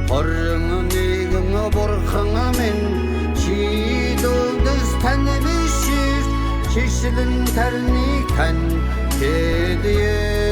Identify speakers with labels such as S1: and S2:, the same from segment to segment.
S1: Орың нэгэн бурхан минь чийдөөс тань бишир шишлэн тарны тань тэдээ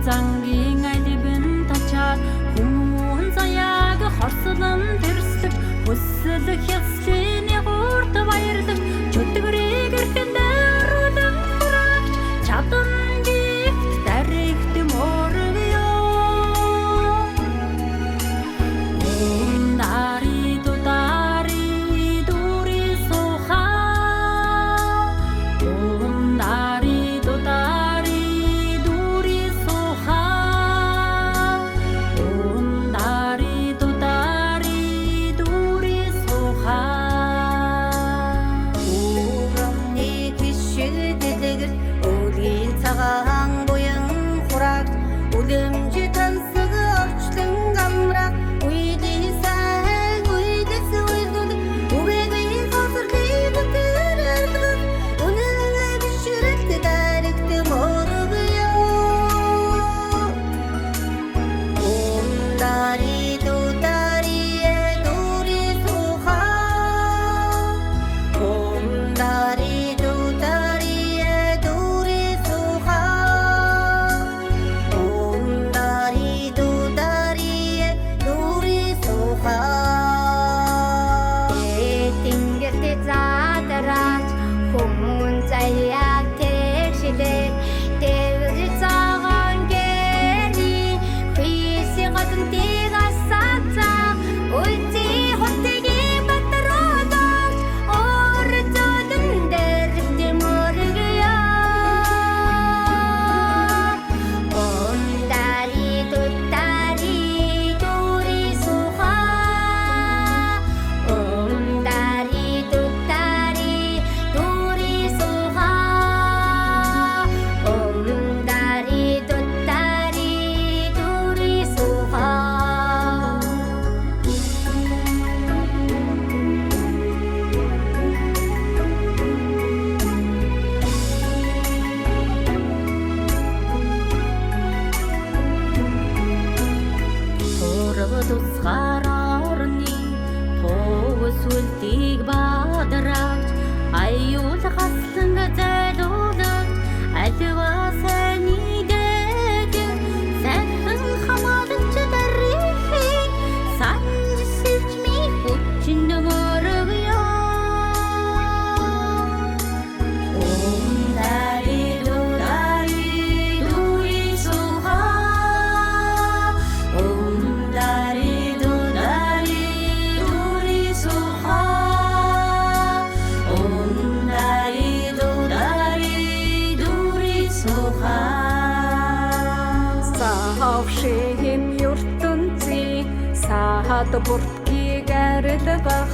S2: Зангийн алибэн тачаад хүмүүн заяаг хорслон тэрслэг хүсэл хялсны гурт баярлаг чөтгөрийг эрхэндээр үлэн хураач чадан гихт даригт моргё ундари дудари дури суха ундари дудари
S3: Ölümcü tansığı orçtun gamrak Uydiysan, uydisi uygudu Ubebeyi hazırlaydı tırırdı Onunla düşürüktü darıktı morguyo Ondari dudariye duri suha Ondari dudariye duri suha Zayyak tekşiler devri çağan geri Kıyısı kadın tek asatsa Uysi hottegi batır odak Orçadın derdi morgıya Ondari tuttari duri suha Ondari tuttari duri suha Ondari tuttari duri suha Торғы тусқар орны Тоғы сүлтиг бадыраш Аюл қаслыңға зәл олар Әліва сәні дәді Сәнхің хамадынчы тарихи Санжы сілчмей Құтчынды морғыя
S2: хаад бүрт гэрэлбах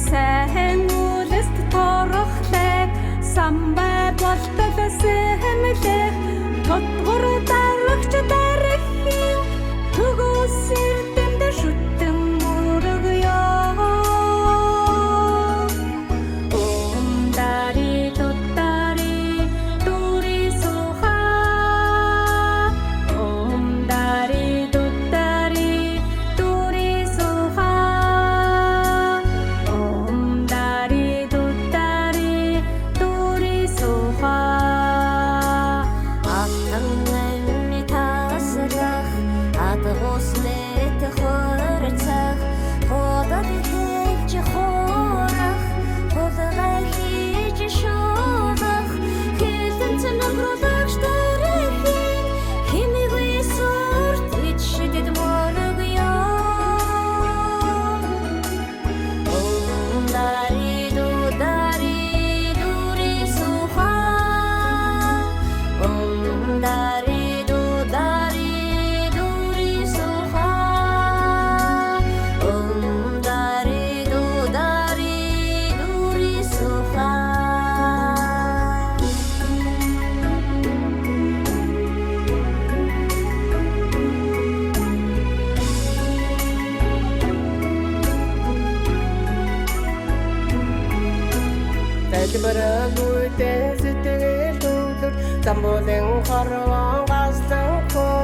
S2: сайн үлэст торохлэг самбай болтол сэмлэх тодгор дарагч дарахин төгөөс эрдэмд шүтэн мөрөгё омдари тутари дури суха омдари тутари дури суха омдари тутари дури суха
S3: Атангайми тасрах адгуслет хорцах ходар хэлж хорах холгай хийж шоодах хэлэн цэнэглүүлэгч дэрхий химигүй сурт ичдэд моргё омдари дудари дури суха омдари дудари дури суха омдари дудари дури суха
S4: Тэлбэрэгүйтэй сэтгэл төвлөр замбуулын хорвон гастан хөө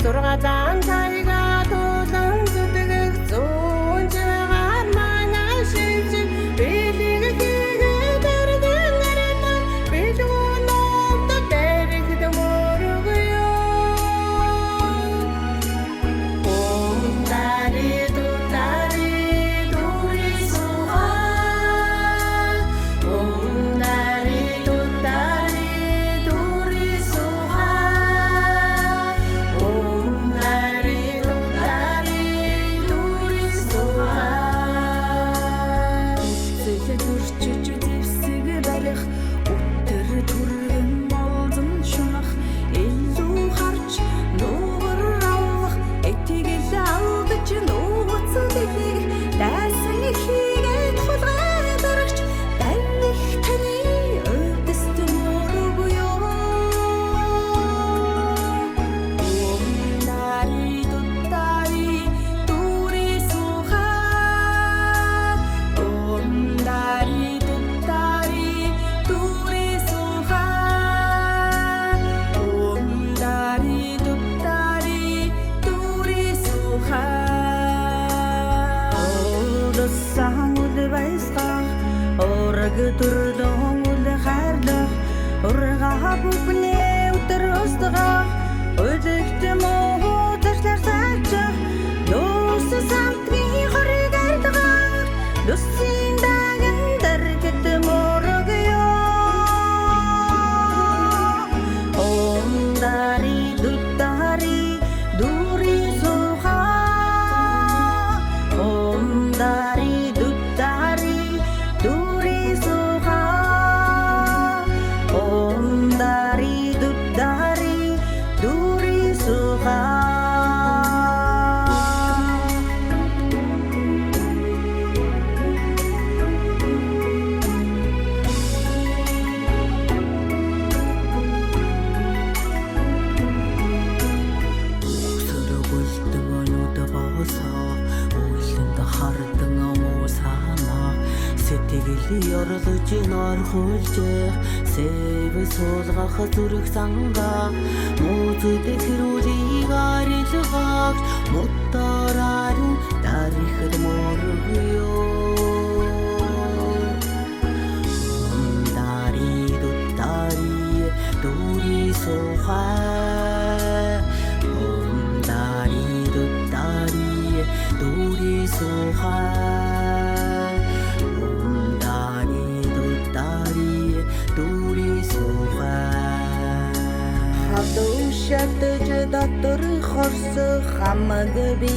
S4: зургаан тайга тулан зүтгэх зүүн чигээр манай шивжиг билиг хийгээд дэрдэн нэртэн бижгүнөд дэрэгд мөргөё омдари дудари дури суха омдари дудари дури суха омдари дудари дури суха
S2: Зэлдүрчж дэвсэг барих өтөр түргэн молзон шунах илүү харж нуугар авах этигэл алдаж нууцдгийг дайсан хийгээд хулгай дарагч даних таны өвдөст мөргөё омдари дудари дури суха омдари дудари дури суха омдари дудари дури суха Сан үл байсгаа орг төрдөн үл хайрлах ургаа бүхнээ өтөр өстгөө өдөгт муу ташлар сачаа дөөс самтны хорыг ардгаа дөөсийн даган дэргэд мөргөё омдари дудари дури суха омдари дудари дури суха омдари дудари дури суха Сөргөлтөн өнөд боосоо үйлэнд хардан уусаана сэтгэл ёрлож норхулж сэв суулгах зүрх санга муудад хэрүүлийг арилгах мутараар дарихд моргоё омдари дудари дури суха омдари дудари дури суха омдари дудари дури суха
S5: Хадуу шатж дотор хорсох хамаг би